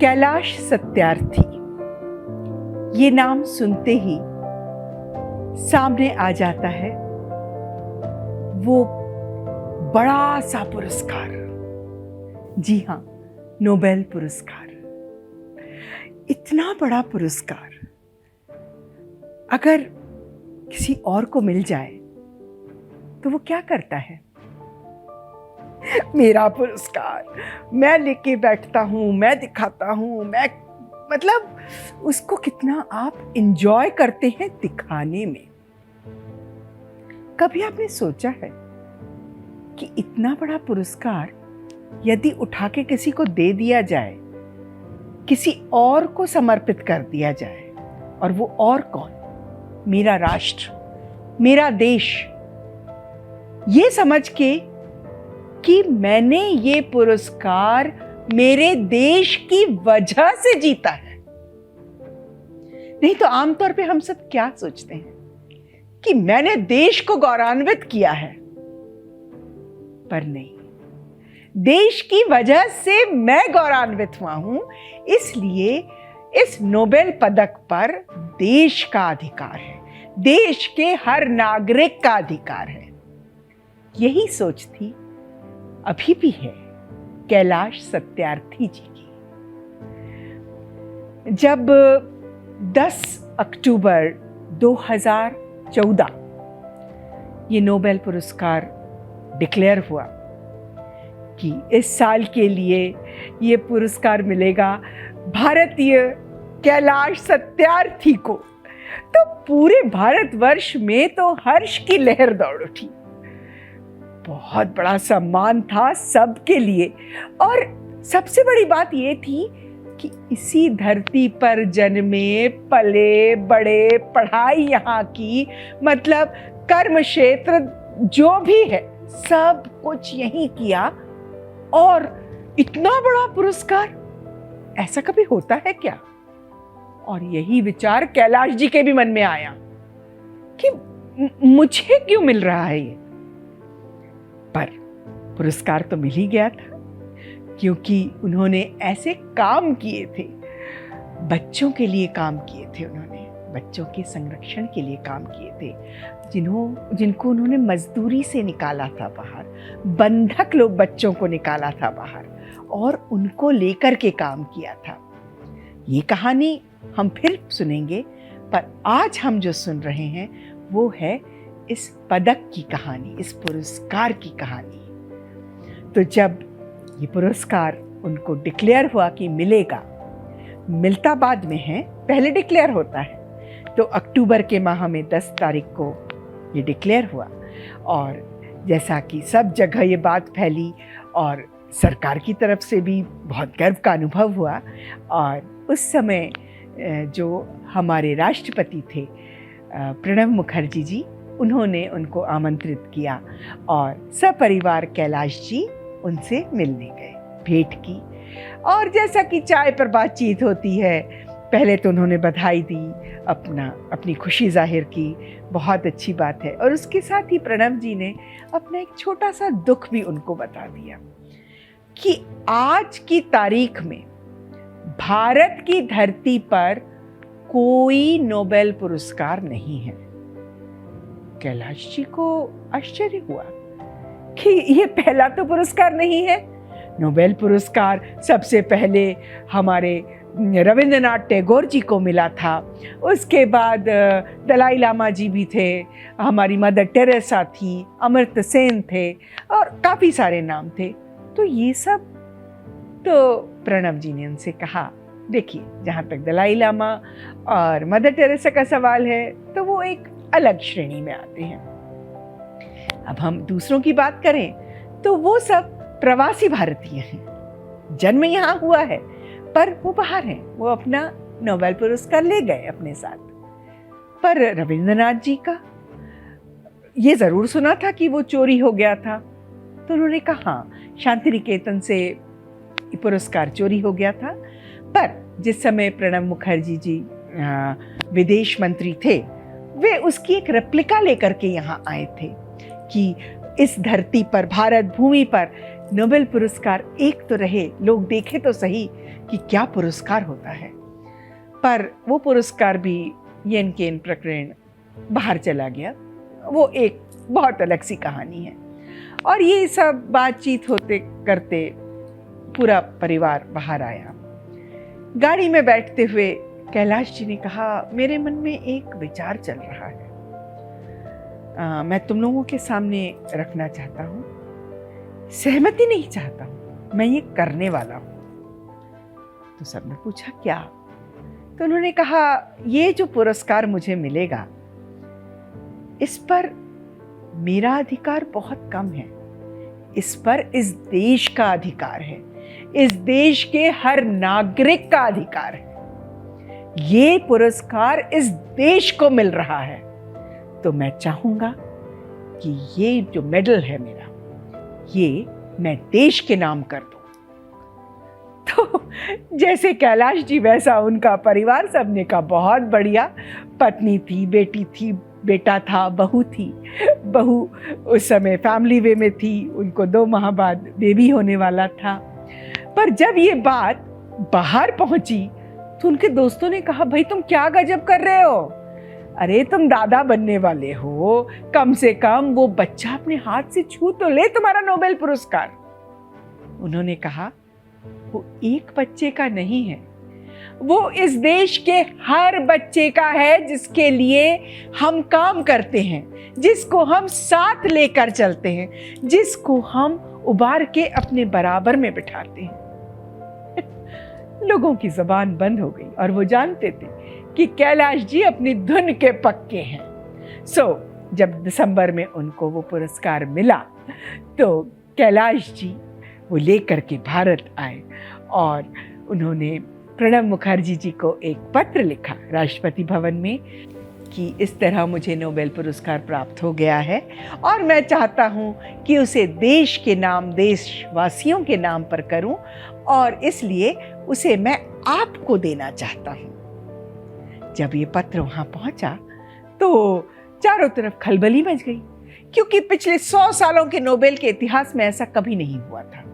कैलाश सत्यार्थी, ये नाम सुनते ही सामने आ जाता है वो बड़ा सा पुरस्कार। जी हाँ, नोबेल पुरस्कार। इतना बड़ा पुरस्कार अगर किसी और को मिल जाए तो वो क्या करता है? मेरा पुरस्कार, मैं लेके बैठता हूं, मैं दिखाता हूं, मैं मतलब उसको कितना आप एंजॉय करते हैं दिखाने में। कभी आपने सोचा है कि इतना बड़ा पुरस्कार यदि उठा के किसी को दे दिया जाए, किसी और को समर्पित कर दिया जाए, और वो और कौन? मेरा राष्ट्र, मेरा देश, ये समझ के कि मैंने ये पुरस्कार मेरे देश की वजह से जीता है। नहीं तो आमतौर पे हम सब क्या सोचते हैं कि मैंने देश को गौरवान्वित किया है, पर नहीं, देश की वजह से मैं गौरवान्वित हुआ हूं। इसलिए इस नोबेल पदक पर देश का अधिकार है, देश के हर नागरिक का अधिकार है। यही सोच थी, अभी भी है, कैलाश सत्यार्थी जी की। जब 10 अक्टूबर 2014 ये नोबेल पुरस्कार डिक्लेयर हुआ कि इस साल के लिए ये पुरस्कार मिलेगा भारतीय कैलाश सत्यार्थी को, तो पूरे भारतवर्ष में तो हर्ष की लहर दौड़ उठी। बहुत बड़ा सम्मान था सबके लिए। और सबसे बड़ी बात ये थी कि इसी धरती पर जन्मे, पले, बड़े, पढ़ाई यहाँ की, मतलब कर्म क्षेत्र जो भी है, सब कुछ यहीं किया। और इतना बड़ा पुरस्कार, ऐसा कभी होता है क्या? और यही विचार कैलाश जी के भी मन में आया कि मुझे क्यों मिल रहा है ये? पर पुरस्कार तो मिल ही गया था, क्योंकि उन्होंने ऐसे काम किए थे, बच्चों के लिए काम किए थे, उन्होंने बच्चों के संरक्षण के लिए काम किए थे, जिनको उन्होंने मजदूरी से निकाला था बाहर, बंधक लोग बच्चों को निकाला था बाहर, और उनको लेकर के काम किया था। ये कहानी हम फिर सुनेंगे, पर आज हम जो सुन रहे हैं वो है इस पदक की कहानी, इस पुरस्कार की कहानी। तो जब ये पुरस्कार उनको डिक्लेयर हुआ कि मिलेगा, मिलता बाद में है, पहले डिक्लेयर होता है, तो अक्टूबर के माह में 10 तारीख को ये डिक्लेयर हुआ। और जैसा कि सब जगह ये बात फैली और सरकार की तरफ से भी बहुत गर्व का अनुभव हुआ। और उस समय जो हमारे राष्ट्रपति थे प्रणब मुखर्जी जी, उन्होंने उनको आमंत्रित किया और सपरिवार कैलाश जी उनसे मिलने गए, भेंट की। और जैसा कि चाय पर बातचीत होती है, पहले तो उन्होंने बधाई दी, अपनी खुशी जाहिर की, बहुत अच्छी बात है। और उसके साथ ही प्रणब जी ने अपना एक छोटा सा दुख भी उनको बता दिया कि आज की तारीख में भारत की धरती पर कोई नोबेल पुरस्कार नहीं है। कैलाश जी को आश्चर्य हुआ कि ये पहला तो पुरस्कार नहीं है। नोबेल पुरस्कार सबसे पहले हमारे रविंद्रनाथ टैगोर जी को मिला था, उसके बाद दलाई लामा जी भी थे, हमारी मदर टेरेसा थी, अमर्त्य सेन थे, और काफ़ी सारे नाम थे। तो ये सब, तो प्रणब जी ने उनसे कहा, देखिए, जहाँ तक दलाई लामा और मदर टेरेसा का सवाल है तो वो एक अलग श्रेणी में आते हैं। अब हम दूसरों की बात करें तो वो सब प्रवासी भारतीय हैं, जन्म यहाँ हुआ है पर वो बाहर हैं, वो अपना नोबेल पुरस्कार ले गए अपने साथ। पर रविंद्रनाथ जी का ये जरूर सुना था कि वो चोरी हो गया था, तो उन्होंने कहा हाँ, शांति निकेतन से पुरस्कार चोरी हो गया था। पर जिस समय प्रणब मुखर्जी जी विदेश मंत्री थे, वे उसकी एक रेप्लिका लेकर के यहाँ आए थे कि इस धरती पर, भारत भूमि पर नोबेल पुरस्कार एक तो रहे, लोग देखे तो सही कि क्या पुरस्कार होता है, पर वो पुरस्कार भी येन केन प्रकरण बाहर चला गया। वो एक बहुत अलग सी कहानी है। और ये सब बातचीत होते करते पूरा परिवार बाहर आया। गाड़ी में बैठते हुए कैलाश जी ने कहा, मेरे मन में एक विचार चल रहा है, मैं तुम लोगों के सामने रखना चाहता हूँ, सहमति नहीं चाहता हूँ, मैं ये करने वाला हूँ। तो सबने पूछा क्या? तो उन्होंने कहा, ये जो पुरस्कार मुझे मिलेगा इस पर मेरा अधिकार बहुत कम है, इस पर इस देश का अधिकार है, इस देश के हर नागरिक का अधिकार है। ये पुरस्कार इस देश को मिल रहा है, तो मैं चाहूंगा कि ये जो मेडल है मेरा, ये मैं देश के नाम कर दूं। तो जैसे कैलाश जी वैसा उनका परिवार, सबने कहा बहुत बढ़िया। पत्नी थी, बेटी थी, बेटा था, बहू थी। बहू उस समय फैमिली वे में थी, उनको 2 माह बाद बेबी होने वाला था। पर जब ये बात बाहर पहुंची तो उनके दोस्तों ने कहा, भाई तुम क्या गजब कर रहे हो, अरे तुम दादा बनने वाले हो, कम से कम वो बच्चा अपने हाथ से छू तो ले तुम्हारा नोबेल पुरस्कार। उन्होंने कहा, वो एक बच्चे का नहीं है, वो इस देश के हर बच्चे का है, जिसके लिए हम काम करते हैं, जिसको हम साथ लेकर चलते हैं, जिसको हम उबार के अपने बराबर में बिठाते हैं। लोगों की जुबान बंद हो गई और वो जानते थे कि कैलाश जी अपनी धुन के पक्के हैं। जब दिसंबर में उनको वो पुरस्कार मिला तो कैलाश जी वो लेकर के भारत आए और उन्होंने प्रणब मुखर्जी जी को एक पत्र लिखा राष्ट्रपति भवन में कि इस तरह मुझे नोबेल पुरस्कार प्राप्त हो गया है और मैं चाहता हूँ कि उसे देश के नाम, देशवासियों के नाम पर करूँ, और इसलिए उसे मैं आपको देना चाहता हूँ। जब ये पत्र वहाँ पहुँचा तो चारों तरफ खलबली मच गई, क्योंकि पिछले 100 सालों के नोबेल के इतिहास में ऐसा कभी नहीं हुआ था।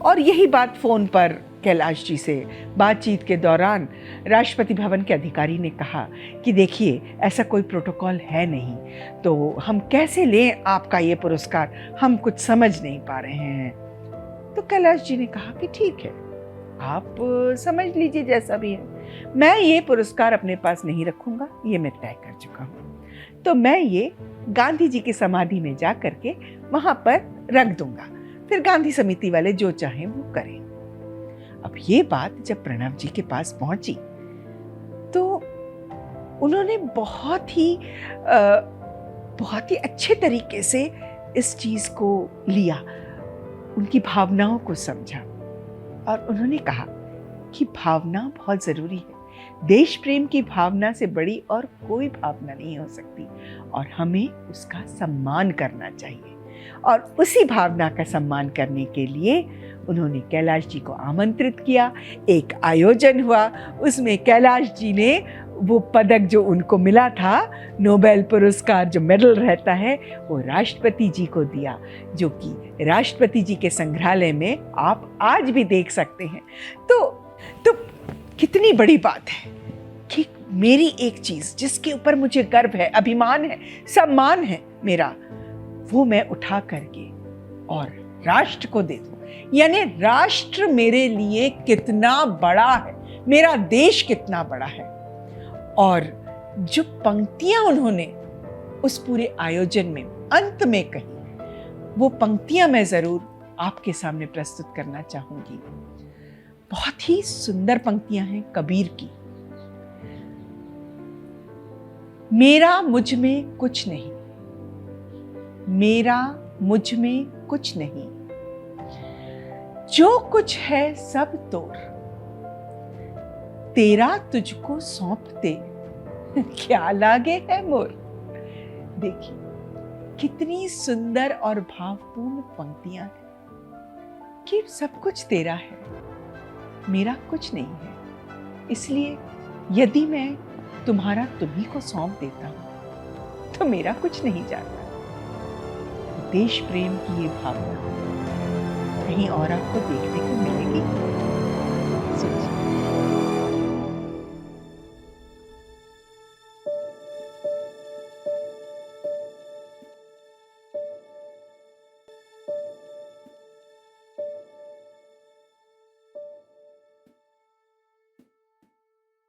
और यही बात फोन पर कैलाश जी से बातचीत के दौरान राष्ट्रपति भवन के अधिकारी ने कहा कि देखिए, ऐसा कोई प्रोटोकॉल है नहीं, तो हम कैसे लें आपका ये पुरस्कार, हम कुछ समझ नहीं पा रहे हैं। तो कैलाश जी ने कहा कि ठीक है, आप समझ लीजिए जैसा भी है, मैं ये पुरस्कार अपने पास नहीं रखूंगा, ये मैं तय कर चुका हूँ, तो मैं ये गांधी जी की समाधि में जा करके वहां पर रख दूंगा, फिर गांधी समिति वाले जो चाहें वो करें। अब ये बात जब प्रणब जी के पास पहुंची तो उन्होंने बहुत ही अच्छे तरीके से इस चीज को लिया, उनकी भावनाओं को समझा और उन्होंने कहा कि भावना बहुत जरूरी है, देश प्रेम की भावना से बड़ी और कोई भावना नहीं हो सकती और हमें उसका सम्मान करना चाहिए। और उसी भावना का सम्मान करने के लिए उन्होंने कैलाश जी को आमंत्रित किया। एक आयोजन हुआ, उसमें कैलाश जी ने वो पदक जो उनको मिला था, नोबेल पुरस्कार जो मेडल रहता है, वो राष्ट्रपति जी को दिया, जो कि राष्ट्रपति जी के संग्रहालय में आप आज भी देख सकते हैं। तो कितनी बड़ी बात है कि मेरी एक चीज जिसके ऊपर मुझे गर्व है, अभिमान है, सम्मान है मेरा, वो मैं उठा करके और राष्ट्र को दे दूं। यानी राष्ट्र मेरे लिए कितना बड़ा है, मेरा देश कितना बड़ा है। और जो पंक्तियां उन्होंने उस पूरे आयोजन में अंत में कही, वो पंक्तियां मैं जरूर आपके सामने प्रस्तुत करना चाहूंगी। बहुत ही सुंदर पंक्तियां हैं कबीर की। मेरा मुझ में कुछ नहीं, मेरा मुझ में कुछ नहीं, जो कुछ है सब तोर, तेरा तुझको सौंपते क्या लागे है मोर। देखिए कितनी सुंदर और भावपूर्ण पंक्तियां हैं कि सब कुछ तेरा है, मेरा कुछ नहीं है, इसलिए यदि मैं तुम्हारा तुम्ही को सौंप देता हूं तो मेरा कुछ नहीं जाता। देश प्रेम की ये भावना, कहीं और आपको देखने को मिलेगी? सोचिए।